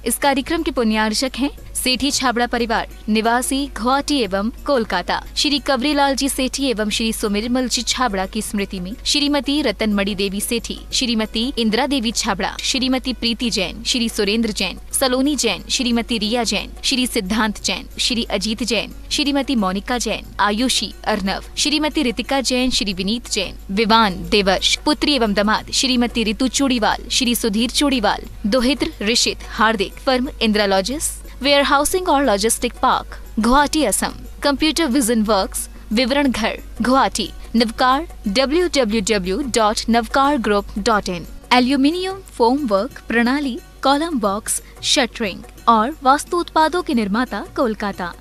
इस कार्यक्रम के पुण्यार्चक हैं सेठी छाबड़ा परिवार निवासी गुवाहाटी एवं कोलकाता। श्री कवरीलाल जी सेठी एवं श्री सुमिरमल जी छाबड़ा की स्मृति में श्रीमती रतनमणि देवी सेठी, श्रीमती इंदिरा देवी छाबड़ा, श्रीमती प्रीति जैन, श्री सुरेंद्र जैन, सलोनी जैन, श्रीमती रिया जैन, श्री सिद्धांत जैन, श्री अजीत जैन, श्रीमती मोनिका जैन, आयुषी अर्नव, श्रीमती रितिका जैन, श्री विनीत जैन, विवान देवर्ष, पुत्री एवं दामाद श्रीमती रितु चूड़ीवाल, श्री सुधीर चूड़ीवाल, दोहित्र Rishit Hardik, firm Indira logis, warehousing और logistic park, Guwahati Assam, computer vision works, विवरण घर, Guwahati, Navkar www.navkargroup.in, aluminium foam work प्रणाली, कॉलम बॉक्स, शटरिंग और वास्तु उत्पादों के निर्माता, कोलकाता।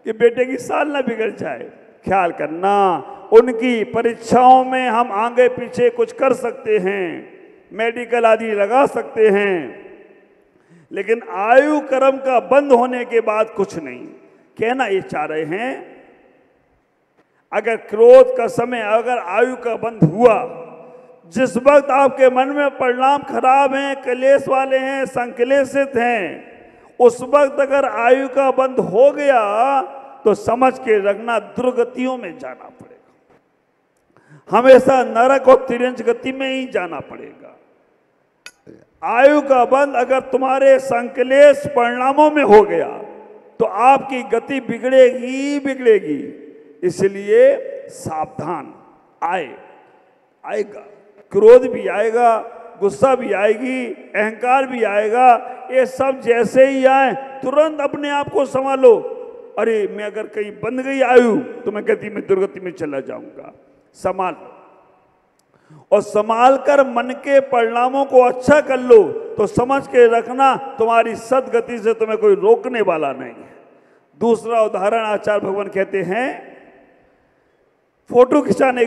कि बेटे की साल ना बिगड़ जाए, ख्याल करना। उनकी परीक्षाओं में हम आगे पीछे कुछ कर सकते हैं, मेडिकल आदि लगा सकते हैं, लेकिन आयु कर्म का बंद होने के बाद कुछ नहीं। कहना ये चाह रहे हैं, अगर क्रोध का समय, अगर आयु का बंद हुआ, जिस वक्त आपके मन में परिणाम खराब हैं, क्लेश वाले हैं, संक्लेशित हैं, उस वक्त अगर आयु का बंद हो गया तो समझ के रखना दुर्गतियों में जाना पड़ेगा। हमेशा नरक और तिरंज गति में ही जाना पड़ेगा। आयु का बंद अगर तुम्हारे संक्लेश परिणामों में हो गया तो आपकी गति बिगड़ेगी बिगड़ेगी। इसलिए सावधान। आएगा, क्रोध भी आएगा, गुस्सा भी आएगी, अहंकार भी आएगा। ये सब जैसे ही आए तुरंत अपने आप को संभालो। अरे मैं अगर कहीं बंद गई आयु तो मैं गति में दुर्गति में चला जाऊंगा। संभाल और संभाल कर मन के परिणामों को अच्छा कर लो तो समझ के रखना तुम्हारी सदगति से तुम्हें कोई रोकने वाला नहीं है। दूसरा उदाहरण आचार्य भगवान कहते हैं, फोटो खिंचाने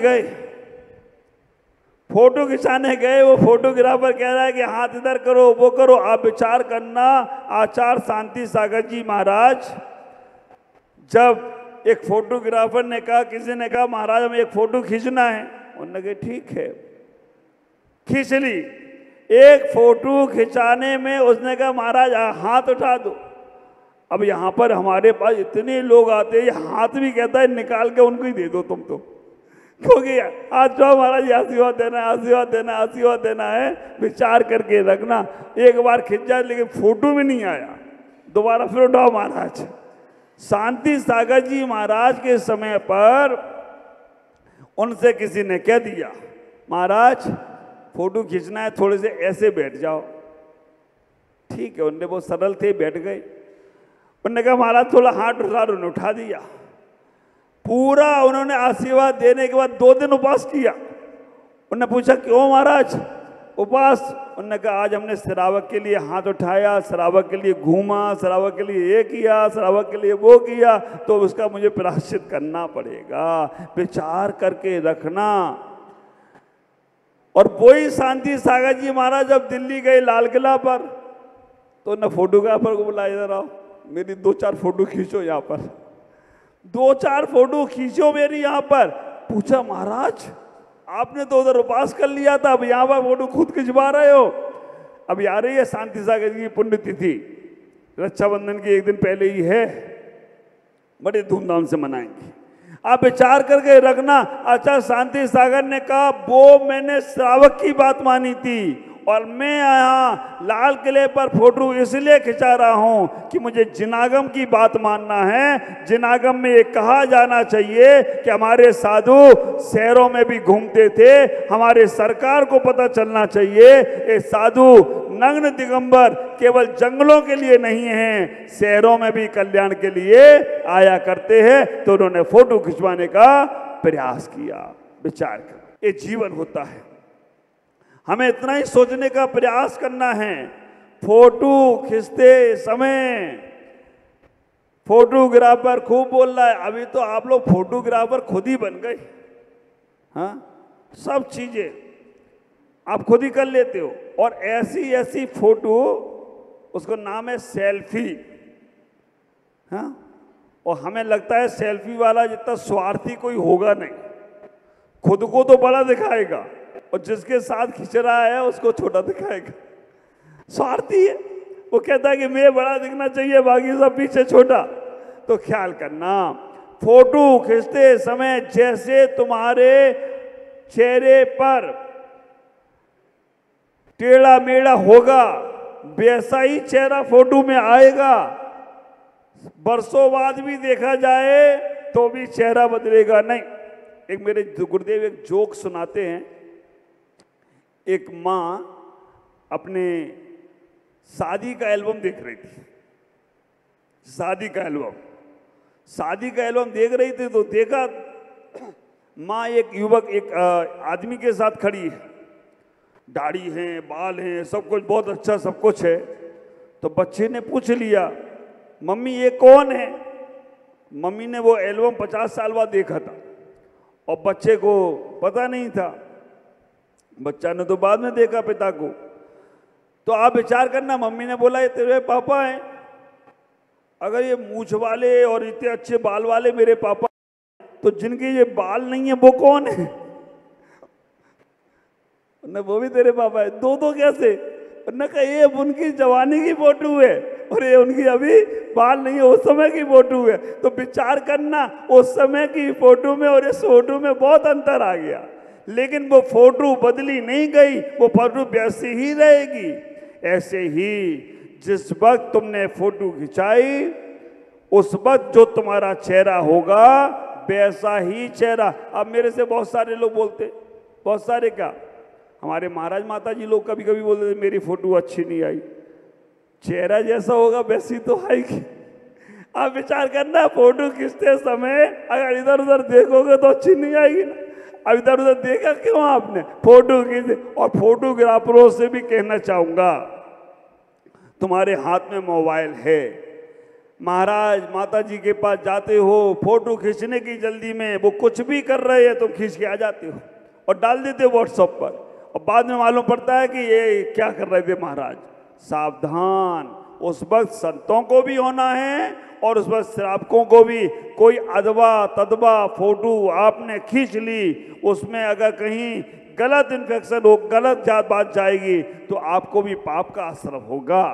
गए, वो फोटोग्राफर कह रहा है कि हाथ इधर करो, वो करो। आप विचार करना, आचार्य शांति सागर जी महाराज, जब एक फोटोग्राफर ने कहा, किसी ने कहा महाराज हमें एक फोटो खींचना है, उन्होंने कहा ठीक है, खींच ली। एक फोटो खिंचाने में उसने कहा महाराज हाथ उठा दो। अब यहाँ पर हमारे पास इतने लोग आते हैं, हाथ भी कहता है निकाल के उनको ही दे दो तुम तो, क्योंकि आज जो महाराज आशीर्वाद देना है, आशीर्वाद देना, आशीर्वाद देना है। विचार करके रखना, एक बार खिंच जाए लेकिन फोटो में नहीं आया, दोबारा फिर उठाओ महाराज। शांति सागर जी महाराज के समय पर उनसे किसी ने कह दिया महाराज फोटो खींचना है, थोड़े से ऐसे बैठ जाओ। ठीक है, उनने बहुत सरल थे, बैठ गए। उन्होंने कहा महाराज थोड़ा हाथ उठा दिया। पूरा उन्होंने आशीर्वाद देने के बाद 2 दिन उपवास किया। उन्होंने पूछा क्यों महाराज उपवास? उन्होंने कहा आज हमने श्रावक के लिए हाथ उठाया, श्रावक के लिए घूमा, श्रावक के लिए ये किया, श्रावक के लिए वो किया, तो उसका मुझे प्रायश्चित करना पड़ेगा। विचार करके रखना। और वही शांति सागर जी महाराज जब दिल्ली गए लाल किला पर, तो उन्होंने फोटोग्राफर को बुलाया, इधर आओ मेरी 2-4 फोटो खींचो यहाँ पर। 2-4 फोटो खींचो मेरी यहाँ पर। पूछा महाराज आपने तो उधर उपवास कर लिया था, अब यहाँ पर फोटो खुद खिंचवा रहे हो? अब आ रही है शांति सागर जी की पुण्यतिथि, रक्षाबंधन की 1 दिन पहले ही है, बड़े धूमधाम से मनाएंगे। आप विचार करके रखना। अच्छा शांति सागर ने कहा वो मैंने श्रावक की बात मानी थी और मैं यहाँ लाल किले पर फोटो इसलिए खिंचा रहा हूँ कि मुझे जिनागम की बात मानना है। जिनागम में ये कहा जाना चाहिए कि हमारे साधु शहरों में भी घूमते थे, हमारे सरकार को पता चलना चाहिए ये साधु नग्न दिगंबर केवल जंगलों के लिए नहीं हैं, शहरों में भी कल्याण के लिए आया करते हैं। तो उन्होंने फोटो खिंचवाने का प्रयास किया। विचार कर, ये जीवन होता है, हमें इतना ही सोचने का प्रयास करना है। फोटो खींचते समय फोटोग्राफर खूब बोल रहा है, अभी तो आप लोग फोटोग्राफर खुद ही बन गए। हाँ, सब चीजें आप खुद ही कर लेते हो। और ऐसी ऐसी फोटो, उसको नाम है सेल्फी। हाँ, और हमें लगता है सेल्फी वाला जितना स्वार्थी कोई होगा नहीं। खुद को तो बड़ा दिखाएगा और जिसके साथ खिंच रहा है उसको छोटा दिखाएगा। स्वार्थी है, वो कहता है कि मैं बड़ा दिखना चाहिए, बाकी सब पीछे छोटा। तो ख्याल करना, फोटो खींचते समय जैसे तुम्हारे चेहरे पर टेढ़ा मेढ़ा होगा वैसा ही चेहरा फोटो में आएगा। बरसों बाद भी देखा जाए तो भी चेहरा बदलेगा नहीं। एक मेरे गुरुदेव एक जोक सुनाते हैं। एक माँ अपने शादी का एल्बम देख रही थी, शादी का एल्बम देख रही थी तो देखा माँ एक युवक एक आदमी के साथ खड़ी है, दाढ़ी है, बाल हैं, सब कुछ बहुत अच्छा सब कुछ है। तो बच्चे ने पूछ लिया, मम्मी ये कौन है? मम्मी ने वो एल्बम 50 साल बाद देखा था और बच्चे को पता नहीं था। बच्चा ने तो बाद में देखा पिता को। तो आप विचार करना, मम्मी ने बोला ये तेरे पापा हैं। अगर ये मूछ वाले और इतने अच्छे बाल वाले मेरे पापा, तो जिनके ये बाल नहीं है वो कौन है? न वो भी तेरे पापा है। दो कैसे? न कहा ये उनकी जवानी की फोटो है और ये उनकी अभी बाल नहीं है, उस समय की फोटो है। तो विचार करना, उस समय की फोटो में और इस फोटो में बहुत अंतर आ गया, लेकिन वो फोटो बदली नहीं गई, वो फोटो वैसी ही रहेगी। ऐसे ही जिस वक्त तुमने फोटो खिंचाई उस वक्त जो तुम्हारा चेहरा होगा वैसा ही चेहरा। अब मेरे से बहुत सारे लोग बोलते, बहुत सारे क्या, हमारे महाराज माता जी लोग कभी कभी बोलते थे मेरी फोटो अच्छी नहीं आई। चेहरा जैसा होगा वैसी तो आएगी। आप विचार करना, फोटो खींचते समय अगर इधर उधर देखोगे तो अच्छी नहीं आएगी ना। अब इधर उधर देखा क्यों आपने? फोटो खींचे। और फोटोग्राफरों से भी कहना चाहूंगा, तुम्हारे हाथ में मोबाइल है, महाराज माता जी के पास जाते हो, फोटो खींचने की जल्दी में वो कुछ भी कर रहे हैं, तुम खींच के आ जाते हो और डाल देते हो व्हाट्सएप पर, और बाद में मालूम पड़ता है कि ये क्या कर रहे थे महाराज। सावधान, उस वक्त संतों को भी होना है और उस वक्त श्रावकों को भी। कोई अदवा तदवा फोटो आपने खींच ली, उसमें अगर कहीं गलत इन्फेक्शन हो, गलत बात जाएगी तो आपको भी पाप का असर होगा।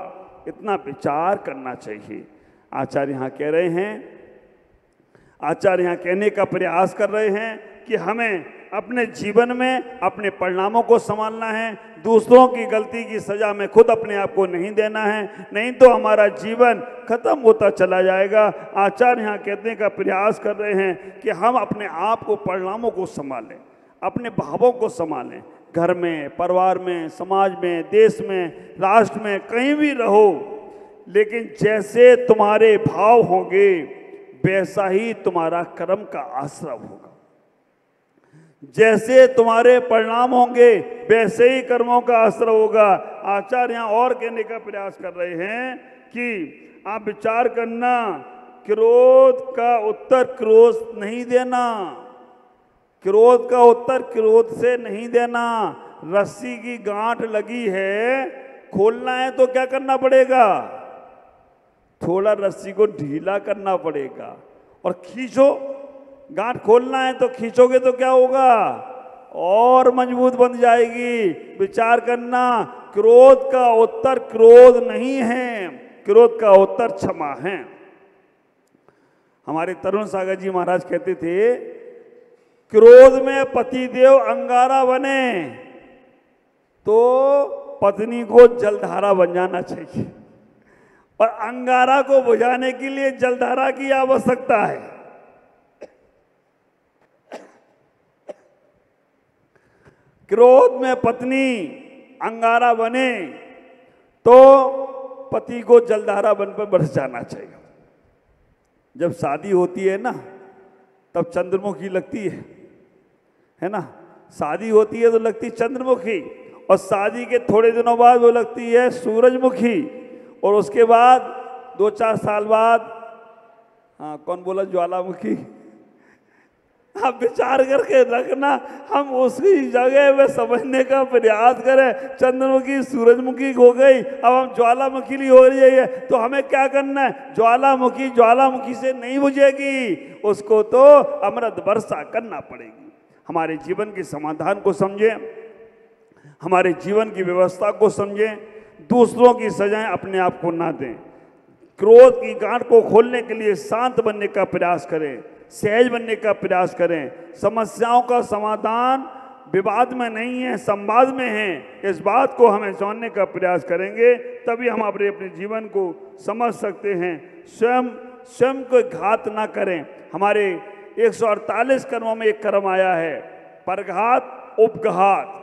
इतना विचार करना चाहिए। आचार्य यहाँ कह रहे हैं, आचार्य यहाँ कहने का प्रयास कर रहे हैं कि हमें अपने जीवन में अपने परिणामों को संभालना है, दूसरों की गलती की सजा में खुद अपने आप को नहीं देना है, नहीं तो हमारा जीवन खत्म होता चला जाएगा। आचार्य यहाँ कहने का प्रयास कर रहे हैं कि हम अपने आप को, परिणामों को संभालें, अपने भावों को संभालें। घर में, परिवार में, समाज में, देश में, राष्ट्र में, कहीं भी रहो, लेकिन जैसे तुम्हारे भाव होंगे वैसा ही तुम्हारा कर्म का आश्रय होगा। जैसे तुम्हारे परिणाम होंगे वैसे ही कर्मों का असर होगा। आचार्य यहाँ और कहने का प्रयास कर रहे हैं कि आप विचार करना, क्रोध का उत्तर क्रोध नहीं देना, क्रोध का उत्तर क्रोध से नहीं देना। रस्सी की गांठ लगी है, खोलना है तो क्या करना पड़ेगा? थोड़ा रस्सी को ढीला करना पड़ेगा और खींचो। गांठ खोलना है तो खींचोगे तो क्या होगा? और मजबूत बन जाएगी। विचार करना, क्रोध का उत्तर क्रोध नहीं है, क्रोध का उत्तर क्षमा है। हमारे तरुण सागर जी महाराज कहते थे, क्रोध में पतिदेव अंगारा बने तो पत्नी को जलधारा बन जाना चाहिए, और अंगारा को बुझाने के लिए जलधारा की आवश्यकता है। क्रोध में पत्नी अंगारा बने तो पति को जलधारा बन पर बरस जाना चाहिए। जब शादी होती है ना तब चंद्रमुखी लगती है ना। शादी होती है तो लगती चंद्रमुखी, और शादी के थोड़े दिनों बाद वो लगती है सूरजमुखी, और उसके बाद 2-4 साल बाद, हाँ कौन बोला, ज्वालामुखी। आप विचार करके रखना, हम उसकी जगह में समझने का प्रयास करें। चंद्रमुखी सूरजमुखी हो गई, अब हम ज्वालामुखी हो रही है, तो हमें क्या करना है? ज्वालामुखी से नहीं बुझेगी, उसको तो अमृत वर्षा करना पड़ेगी। हमारे जीवन के समाधान को समझें, हमारे जीवन की व्यवस्था को समझें, दूसरों की सजाएं अपने आप को ना दें। क्रोध की गांठ को खोलने के लिए शांत बनने का प्रयास करें, सहज बनने का प्रयास करें। समस्याओं का समाधान विवाद में नहीं है, संवाद में है। इस बात को हमें जानने का प्रयास करेंगे, तभी हम अपने जीवन को समझ सकते हैं। स्वयं को घात ना करें। हमारे 148 कर्मों में एक कर्म आया है, परघात उपघात।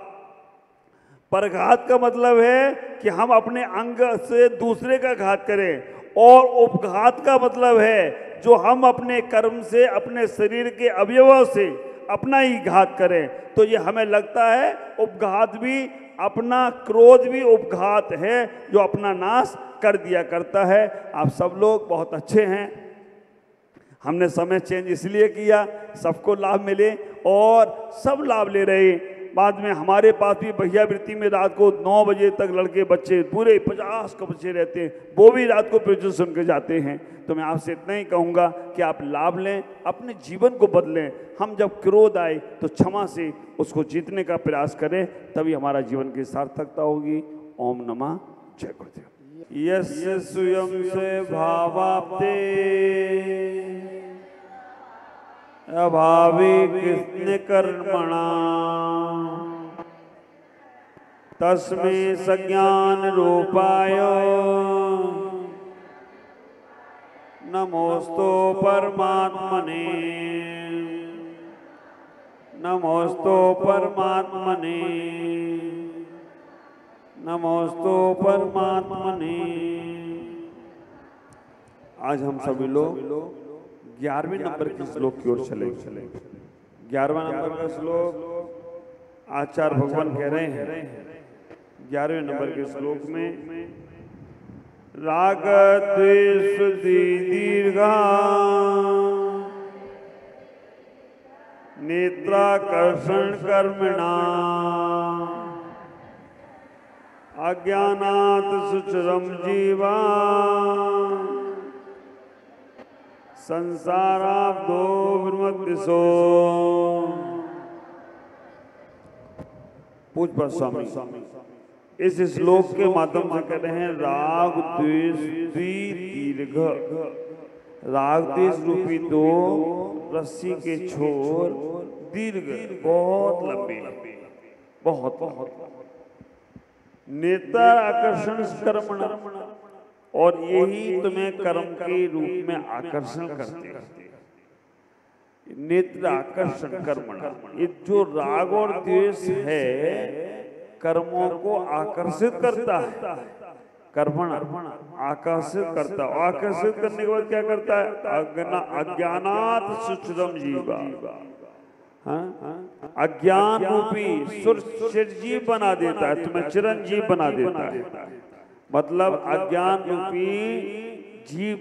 परघात का मतलब है कि हम अपने अंग से दूसरे का घात करें, और उपघात का मतलब है जो हम अपने कर्म से, अपने शरीर के अवयवों से अपना ही घात करें। तो ये हमें लगता है उपघात भी, अपना क्रोध भी उपघात है जो अपना नाश कर दिया करता है। आप सब लोग बहुत अच्छे हैं। हमने समय चेंज इसलिए किया सबको लाभ मिले, और सब लाभ ले रहे। बाद में हमारे पास भी भैयावृत्ति में रात को 9 बजे तक लड़के बच्चे पूरे 50 के बच्चे रहते हैं, वो भी रात को प्रवचन सुन के जाते हैं। तो मैं आपसे इतना ही कहूँगा कि आप लाभ लें, अपने जीवन को बदलें। हम जब क्रोध आए तो क्षमा से उसको जीतने का प्रयास करें, तभी हमारा जीवन की सार्थकता होगी। ओम नमः जय गुरुदेव। यस्य स्वयं से भावाप्ते अभावी कृष्ण कर्मणा तस्मै सज्ञान रूपाय नमोस्तु परमात्मने, नमोस्तु परमात्मने, नमोस्तु परमात्मने। आज हम सभी लोग 11वें नंबर के श्लोक की ओर चलेंगे। 11वां नंबर का श्लोक आचार्य भगवान कह रहे हैं 11वें नंबर के श्लोक में, राग द्वेष दीर्घा नेत्राकर्षण कर्मणा अज्ञानात् सुचरम जीवा संसाराब्दो विमृतिसो। पूज्य स्वामी इस श्लोक के माध्यम से कह रहे हैं राग द्वेष दीर्घ। राग द्वेष रूपी दो रस्सी के छोर दीर्घ, बहुत लंबी, बहुत नेत्र आकर्षण कर्मण, और यही तुम्हें कर्म के रूप में आकर्षण करते हैं। नेत्र आकर्षण कर्मण, ये जो राग और द्वेष है कर्मों को आकर्षित करता है। कर्मण आकर्षित करता है, आकर्षित करने के बाद क्या करता है? अज्ञानात् सुचरम जीवा, अज्ञान रूपी चिरंजीव बना देता है, तुम्हें चिरंजीव बना देता है। मतलब अज्ञान रूपी जीव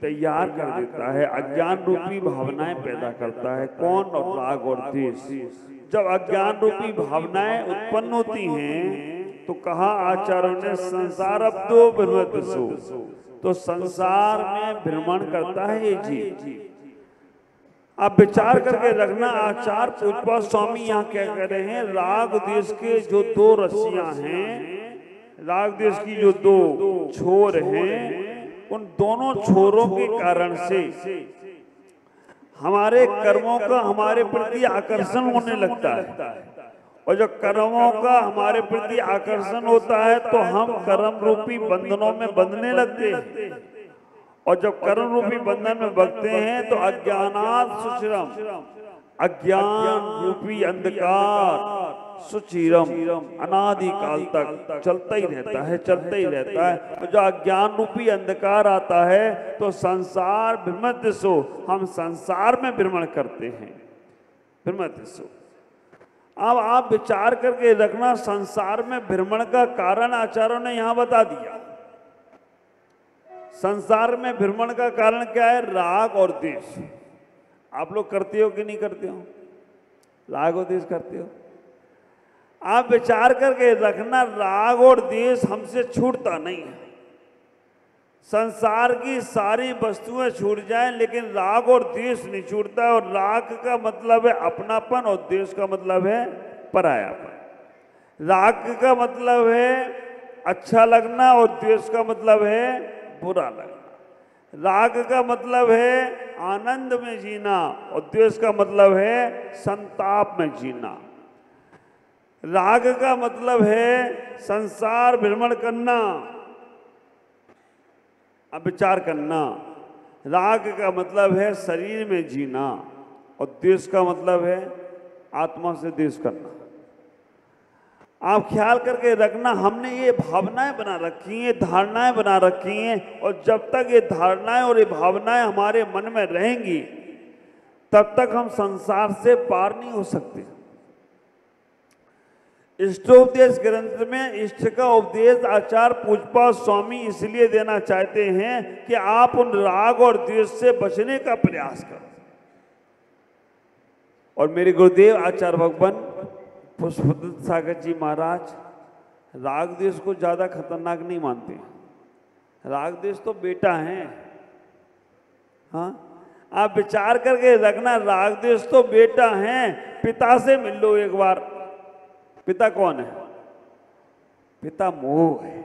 तैयार कर देता है, अज्ञान रूपी भावनाएं पैदा करता है। कौन? और राग और द्वेष। जब अज्ञान रूपी भावनाएं उत्पन्न होती हैं तो कहा आचार्यों ने संसार अब तो भ्रमतिसो, तो संसार में भ्रमण करता है ये जीव। आप विचार करके रखना, आचार्य पूज्य स्वामी यहाँ क्या कह रहे हैं? राग द्वेष के जो दो रस्सियां हैं, राग द्वेष की जो दो छोर हैं, उन दोनों छोरों के कारण से हमारे कर्मों का हमारे प्रति आकर्षण होने लगता है। और जब कर्मों का हमारे प्रति आकर्षण होता है तो हम कर्म रूपी बंधनों में बंधने लगते हैं। और जब कर्म रूपी बंधन में बंधते हैं तो अज्ञानात् सुचिरम, अज्ञान रूपी अंधकार सुचिरम अनादिकाल तक चलता ही रहता है, चलता ही रहता है। तो जो अज्ञान रूपी अंधकार आता है तो संसार भ्रमतिसो, हम संसार में भ्रमण करते हैं, भ्रमतिसो। अब आप विचार करके रखना, संसार में भ्रमण का कारण आचार्यों ने यहां बता दिया। संसार में भ्रमण का कारण क्या है? राग और द्वेष। आप लोग करते हो कि नहीं करते हो? राग और द्वेष करते हो? आप विचार करके रखना, राग और द्वेष हमसे छूटता नहीं है। संसार की सारी वस्तुएं छूट जाएं लेकिन राग और द्वेष नहीं छूटता है। और राग का मतलब है अपनापन और द्वेष का मतलब है परायापन। राग का मतलब है अच्छा लगना और द्वेष का मतलब है बुरा लगना। राग का मतलब है आनंद में जीना और द्वेष का मतलब है संताप में जीना। राग का मतलब है संसार भ्रमण करना, विचार करना। राग का मतलब है शरीर में जीना और द्वेष का मतलब है आत्मा से द्वेष करना। आप ख्याल करके रखना, हमने ये भावनाएं बना रखी हैं, धारणाएं बना रखी हैं, और जब तक ये धारणाएं और ये भावनाएं हमारे मन में रहेंगी तब तक हम संसार से पार नहीं हो सकते। इष्टोपदेश ग्रंथ में इष्ट का उपदेश आचार्य पूज्यपाद स्वामी इसलिए देना चाहते हैं कि आप उन राग और द्वेष से बचने का प्रयास करो। और मेरे गुरुदेव आचार्य भगवान पुष्पदत्त सागर जी महाराज राग द्वेष को ज्यादा खतरनाक नहीं मानते। राग द्वेष तो बेटा है। हाँ, आप विचार करके रखना, राग द्वेष तो बेटा है। पिता से मिल लो एक बार। पिता कौन है? पिता मोह है।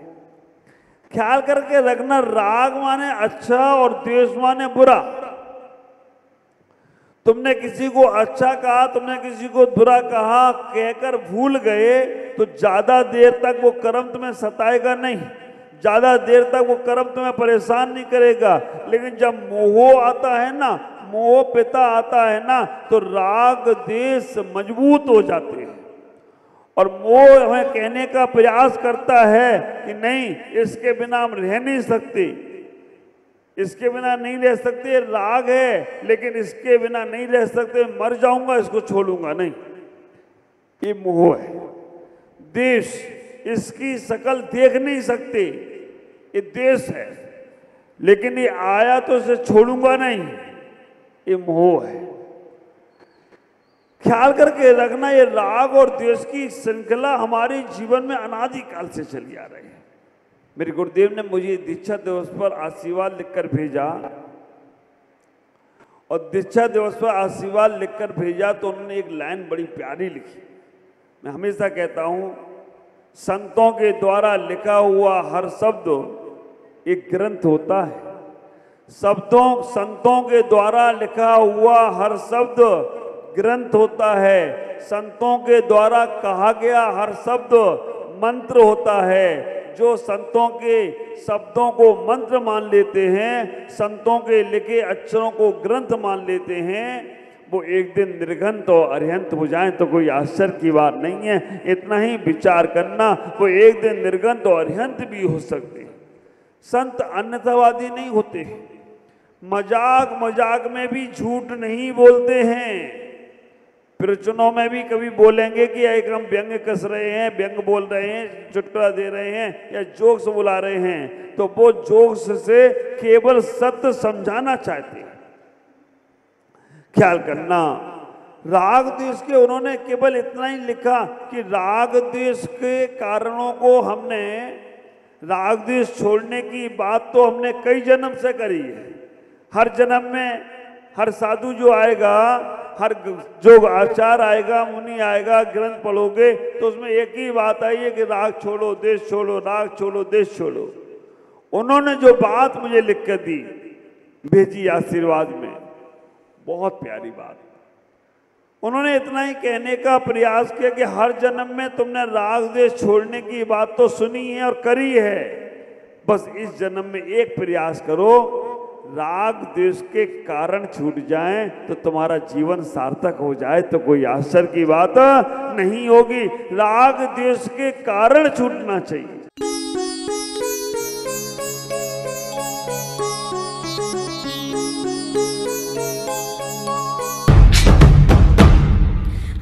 ख्याल करके रखना, राग माने अच्छा और द्वेष माने बुरा। तुमने किसी को अच्छा कहा, तुमने किसी को बुरा कहा, कहकर भूल गए तो ज्यादा देर तक वो कर्म तुम्हें सताएगा नहीं, ज्यादा देर तक वो कर्म तुम्हें परेशान नहीं करेगा। लेकिन जब मोह आता है ना, मोह पिता आता है ना, तो राग द्वेष मजबूत हो जाते हैं। और मोह हमें कहने का प्रयास करता है कि नहीं, इसके बिना हम रह नहीं सकते, इसके बिना नहीं रह सकते। राग है लेकिन इसके बिना नहीं रह सकते, मर जाऊंगा, इसको छोड़ूंगा नहीं। ये मोह है। द्वेष, इसकी शकल देख नहीं सकते, ये द्वेष है। लेकिन ये आया तो इसे छोड़ूंगा नहीं, ये मोह है। ख्याल करके रखना, ये राग और द्वेष की श्रृंखला हमारे जीवन में अनादिकाल से चली आ रही है। मेरे गुरुदेव ने मुझे दीक्षा दिवस पर आशीर्वाद लिखकर भेजा, और दीक्षा दिवस पर आशीर्वाद लिखकर भेजा तो उन्होंने एक लाइन बड़ी प्यारी लिखी। मैं हमेशा कहता हूं, संतों के द्वारा लिखा हुआ हर शब्द एक ग्रंथ होता है। संतों के द्वारा लिखा हुआ हर शब्द ग्रंथ होता है। संतों के द्वारा कहा गया हर शब्द मंत्र होता है। जो संतों के शब्दों को मंत्र मान लेते हैं, संतों के लिखे अक्षरों को ग्रंथ मान लेते हैं, वो एक दिन निर्घंत और अरिहंत हो जाएं तो कोई आश्चर्य की बात नहीं है। इतना ही विचार करना, वो एक दिन निर्घंत और अरिहंत भी हो सकते हैं। संत अन्यथावादी नहीं होते, मजाक मजाक में भी झूठ नहीं बोलते हैं। प्रवचनों में भी कभी बोलेंगे कि एक हम व्यंग कस रहे हैं, व्यंग बोल रहे हैं, चुटकुला दे रहे हैं या जोक्स बुला रहे हैं, तो वो जोक्स से केवल सत्य समझाना चाहते हैं। ख्याल करना, राग द्वेष के उन्होंने केवल इतना ही लिखा कि राग द्वेष के कारणों को हमने, राग द्वेष छोड़ने की बात तो हमने कई जन्म से करी है। हर जन्म में हर साधु जो आएगा, हर जो आचार आएगा, मुनि आएगा, ग्रंथ पढ़ोगे तो उसमें एक ही बात आई है कि राग छोड़ो, द्वेष छोड़ो, राग छोड़ो, द्वेष छोड़ो। उन्होंने जो बात मुझे लिख कर दी, भेजी आशीर्वाद में, बहुत प्यारी बात। उन्होंने इतना ही कहने का प्रयास किया कि हर जन्म में तुमने राग द्वेष छोड़ने की बात तो सुनी है और करी है, बस इस जन्म में एक प्रयास करो, राग द्वेष के कारण छूट जाएं तो तुम्हारा जीवन सार्थक हो जाए तो कोई आश्चर्य की बात नहीं होगी। राग द्वेष के कारण छूटना चाहिए।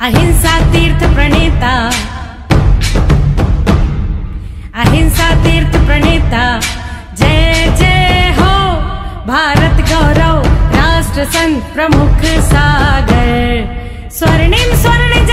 अहिंसा तीर्थ प्रणेता, अहिंसा तीर्थ प्रणेता, जय जय हो भारत गौरव, राष्ट्र संत प्रमुख सागर, स्वर्णिम स्वर्ण